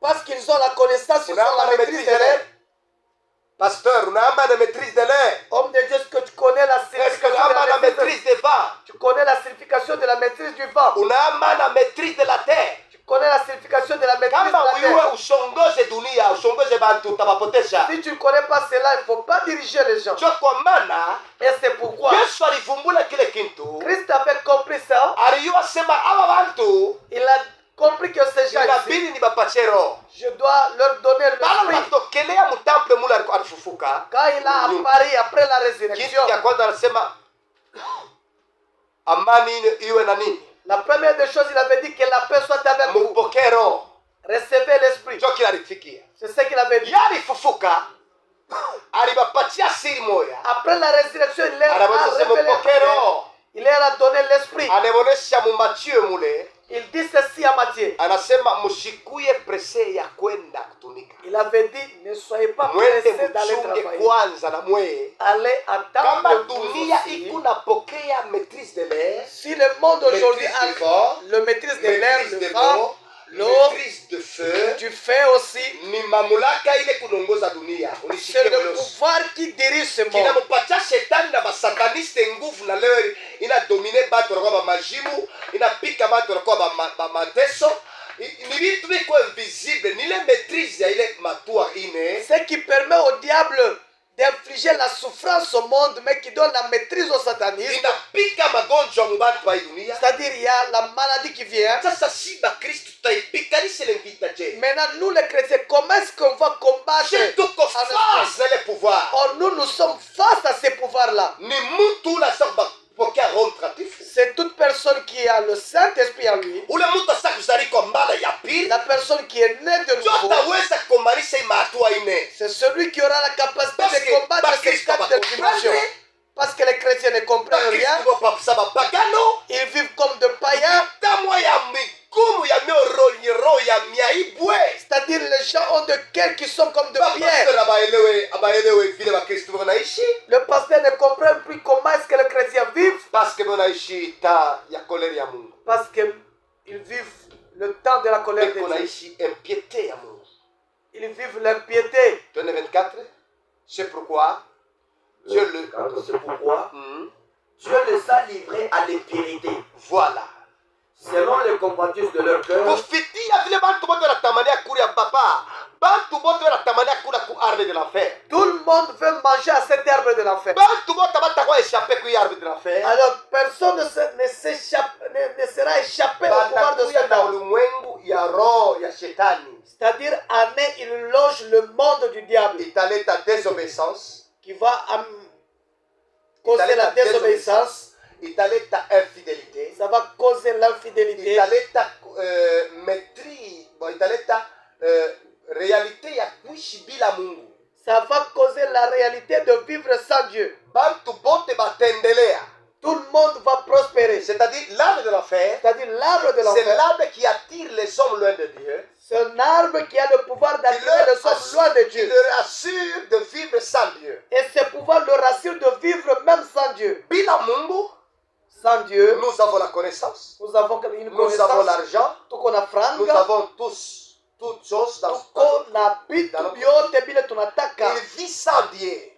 Parce qu'ils ont la connaissance, ils ont la maîtrise de l'air. Pasteur, unaamba na maîtrise de l'air. Homme de Dieu, est-ce que tu connais la Est-ce que signification de unaamba na la maîtrise des vents? Tu connais la signification de la maîtrise du vent. Unaamba na maîtrise de la terre. Tu connais la signification de la maîtrise de Kama la wewe terre. usongoze dunia, usongoze bantu utawapoteza. Si tu ne connais pas cela, il ne faut pas diriger les gens. Cho kwa maana Et c'est pourquoi Yesu alivumbula kile kintu. Christ avait compris ça. Alijua sema hawa bantu Il a compris que ces gens ici, inabidi nibapatie roho. je dois leur donner le Bala fruit. watokelea mtemple mule alifufuka. Quand il a apparu après la Kitu résurrection, cha kwanza anasema amani iwe na nini? la première des choses, il avait dit que la paix soit avec vous. Mpokee roho. Recevez l'esprit. Cho kila alifikia. C'est ce qu'il avait dit. Yalifufuka alibapatia siri moya. Après la résurrection, il leur a Anaweza sema révélé. mpokee roho. Il leur a donné l'esprit. Anaonesha mu Mathayo mule. Il dit ceci à Matthieu. Anasema msikuye presse ya kwenda kutumika. Il avait dit, ne soyez pas Mwende pressés d'aller mchunge travailler. kwanza na mweye. Allez attendre Kama vous dunia aussi. iko napokea maîtrise de l'air, Si le monde aujourd'hui maîtrise a du vent, le maîtrise de l'air, maîtrise le de vent, l'eau, l'eau, maîtrise de feu, du feu aussi, ni mamlaka ile kunongoza dunia. c'est Unisikie le wewe. pouvoir qui dirige ce monde. Kinampatia shetani na basataniste nguvu na leo ina domine batu kwa majimu, inapika batu kwa mateso. Ni vitu viko invisible, ni le maîtrise ya ile matua ine. Ce qui permet au diable d'infliger la souffrance au monde, mais qui donne la maîtrise au satanisme. Inapika magonjwa mbali pa dunia. C'est-à-dire, il y a la maladie qui vient. Sasa si ba Kristo tutaipika ni sele vita je. Maintenant, nous les chrétiens, comment est-ce qu'on va combattre? Je tuko face na le pouvoir. Or, nous sommes face à ces pouvoirs-là. Ni mtu la saba pokea roho mtakatifu. C'est toute personne qui a le Saint-Esprit en lui. Ule mtu asa kuzalika mbala ya pili. La personne qui est née de nouveau. Tutaweza kumarisha hii matua ine. C'est celui qui aura la capacité Parce de que combattre ces Christ va quatre dimensions. comprendre. Parce que les chrétiens ne comprennent rien. Ils vivent comme de païens. C'est-à-dire les gens ont de cœurs qui sont comme de pierre. Le pasteur ne comprend plus comment est-ce que les chrétiens vivent. Parce qu'ils vivent le temps de la colère de Dieu. Ils vivent l'impiété. 24. C'est pourquoi Dieu C'est pourquoi Dieu les a livrés à l'impurité. Voilà. Selon les convoitises de leur cœur. Tout le monde veut manger à cette herbe de l'enfer. Alors personne ne sera échappé au pouvoir de cet homme. C'est-à-dire, année, il loge le monde du diable. Qui va causer la désobéissance. Ça va causer l'infidélité. Ça va causer la réalité de vivre sans Dieu. Tout le monde va prospérer. C'est-à-dire l'arbre de l'enfer. C'est-à-dire l'arbre de l'enfer. C'est l'arbre qui attire les hommes loin de Dieu. C'est un arbre qui a le pouvoir d'attirer les hommes loin de Dieu. Il leur assure de vivre sans Dieu. Et ce pouvoir leur assure de vivre même sans Dieu. Sans Dieu, nous avons la connaissance. Nous avons une connaissance. Nous avons l'argent. Nous avons tous toutes choses dans ce monde. Il vit sans Dieu.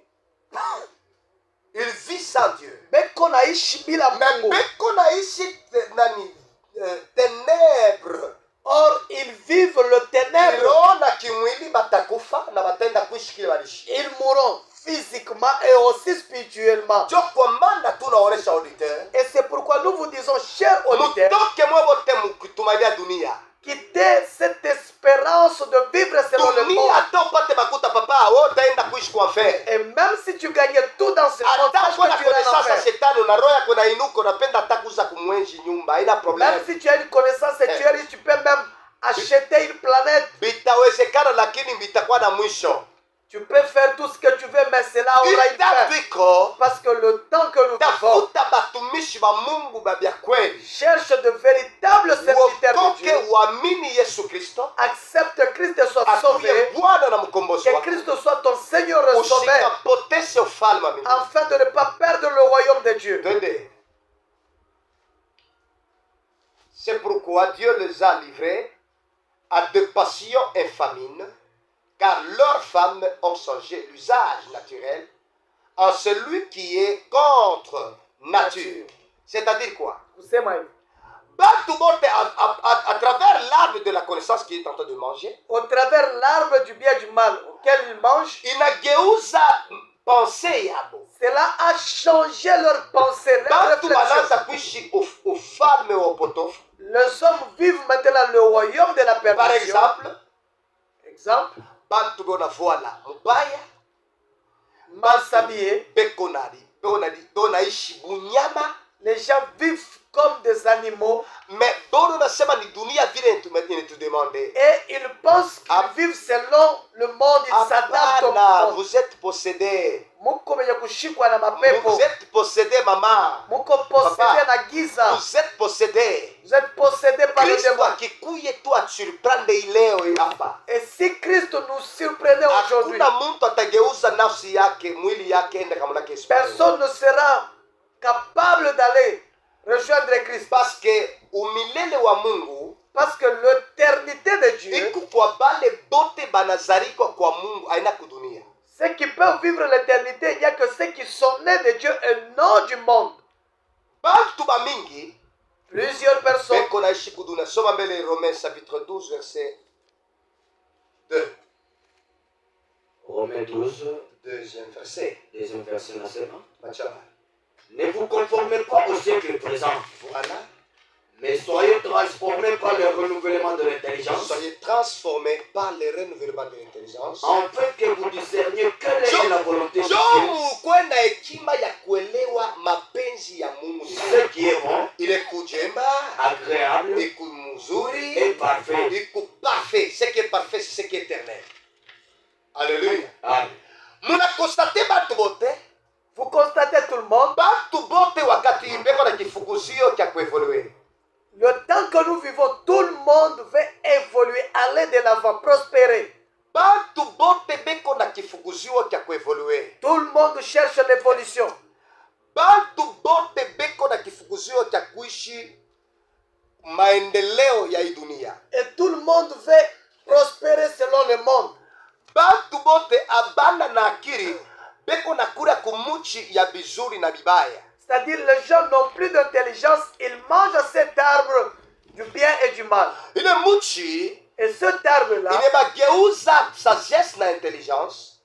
Il vit sans Dieu. Mais ténèbres. Or, ils vivent le ténèbre. Ils mourront physiquement et aussi spirituellement. Et c'est pourquoi nous vous disons, chers auditeurs, quittez cette espérance de vivre selon le monde. Et même si tu gagnais tout dans ce monde, sache que tu iras en enfer. Même si tu as une connaissance et tu es riche, tu peux même acheter une planète. Tu peux faire tout ce que tu veux, mais cela aura une fin. Parce que le temps que nous vivons cherche de véritables serviteurs de Dieu. Accepte que Christ soit sauvé. Que Christ soit ton Seigneur sauvé. Afin de ne pas perdre le royaume de Dieu. C'est pourquoi Dieu les a livrés à des passions et famines, car leurs femmes ont changé l'usage naturel en celui qui est contre nature. C'est-à-dire quoi? À travers l'arbre de la connaissance qu'il est en train de manger, au travers l'arbre du bien et du mal auquel ils mangent, cela a changé leur pensée, leur réflexion. Les hommes vivent maintenant le royaume de la perversion. Par exemple, les gens vivent comme des animaux. Mais et ils pensent qu'ils vivent selon le monde, ils s'adaptent au monde. Vous êtes possédés. Vous êtes possédés, maman. Vous êtes possédés. Vous êtes possédés par le démon. Et si Christ nous surprenait aujourd'hui, personne ne sera capable d'aller rejoindre Christ. Parce que l'éternité de Dieu, ceux qui peuvent vivre l'éternité, il n'y a que ceux qui sont nés de Dieu et non du monde. Plusieurs personnes. Romains chapitre 12, verset 2. Romains 12, deuxième verset. Deuxième verset. Ne vous conformez pas au siècle présent. Voilà. Mais soyez transformés par le renouvellement de l'intelligence. Soyez transformés par le renouvellement de l'intelligence. Afin que vous discerniez quelle est la volonté de Dieu. Ce qui est bon, agréable et parfait. Parfait. Ce qui est parfait, c'est ce qui est éternel. Alléluia. Amen. Vous constatez tout le monde. Le temps que nous vivons, tout le monde veut évoluer, aller de l'avant, prospérer. Tout le monde cherche l'évolution. Et tout le monde veut prospérer selon le monde. C'est-à-dire les gens n'ont plus d'intelligence, ils mangent cet arbre du bien et du mal. Et cet arbre-là,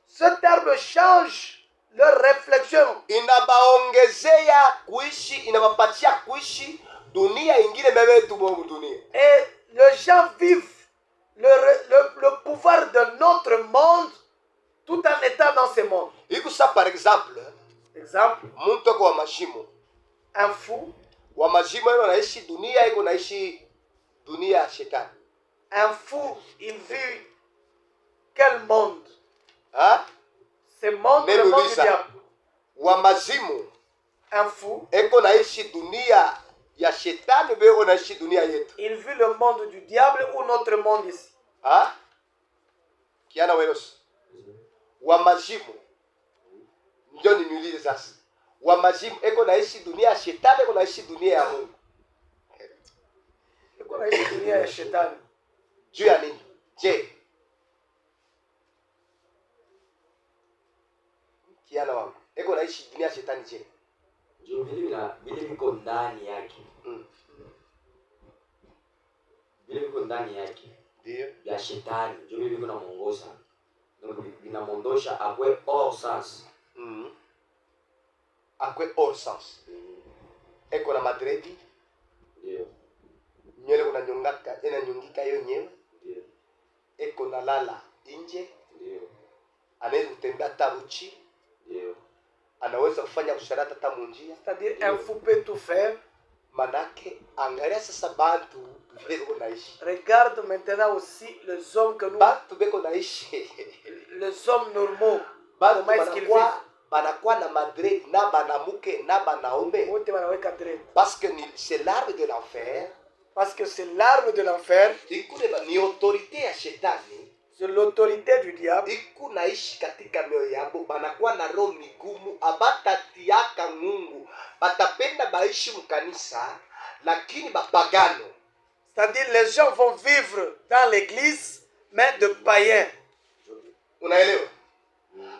cet arbre change leur réflexion. Et les gens vivent le pouvoir de notre monde tout en étant dans ce monde. Par exemple, un fou, un fou, il vit quel monde? Ce monde, le monde du diable. Un fou, il vit le monde du diable ou notre monde ici. Ndio niulize sasa. Wamazimu eko naishi dunia ya shetani, eko naishi dunia ya Mungu. Eko naishi dunia ya shetani. Juu ya nini? Je, kiana wangu eko naishi dunia ya shetani je? Juu vile viko ndani yake. Vile viko ndani yake. Ndio. Ya shetani, juu vile viko namuongoza. Donc vinamondosha akwe hors sens. Akwe hors sens. Eko na madredi. Ndio. Nywele kuna nyongaka, nyongika yenyewe. Ndio. Eko na lala nje. Ndio. Anaweza kutembea tabuchi. Ndio. Anaweza kufanya usharata hata munjia. C'est-à-dire un fou peut tout faire. Manake angalia sasa bantu beko naishi. Regarde maintenant aussi les hommes que nous. Bantu beko naishi. Les hommes normaux. Comment est-ce qu'ils vivent? Banakuwa na madred na banamuke na banaume. Wote wanaweka dread. Parce que c'est l'arbre de l'enfer. Parce que c'est l'arbre de l'enfer. Ni autorité ya shetani. C'est l'autorité du diable. Naishi katika mioyo yabo, banakuwa na roho migumu, abatatiaka Mungu, batapenda baishi mkanisa, lakini bapagano. C'est-à-dire les gens vont vivre dans l'église, mais de païens. Unaelewa?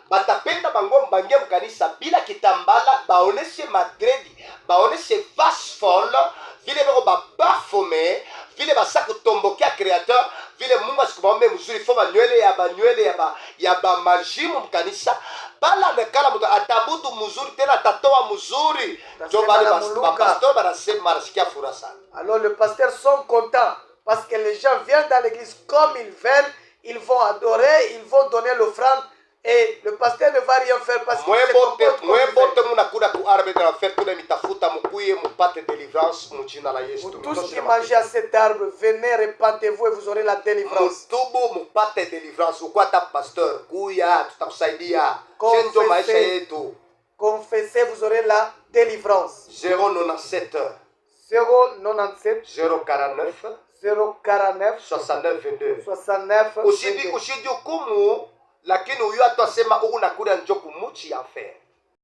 Batapenda bango mbangie mkanisa bila kitambala, baoneshe madredi, baoneshe vache folle, vile bako babafome, vile basa kutombokea créateur, vile Mungu asikubambe mzuri, fo banywele ya ba majimu mkanisa, bala nekala mtu atabudu mzuri tena atatoa mzuri. Jo bale pasteur banasema marasikia furaha sana. Alors les pasteurs sont contents parce que les gens viennent dans l'église comme ils veulent, ils vont adorer, ils vont donner l'offrande. Et le pasteur ne va rien faire parce qu'il se comporte comme vous tous qui mangez à cet arbre, venez, répandez-vous et vous aurez la délivrance. Confessez, vous aurez la délivrance. 097 097 049 049 69 22 69 Ushidi hukumu, lakini huyu atasema unakuja njoo kumuchi affaire.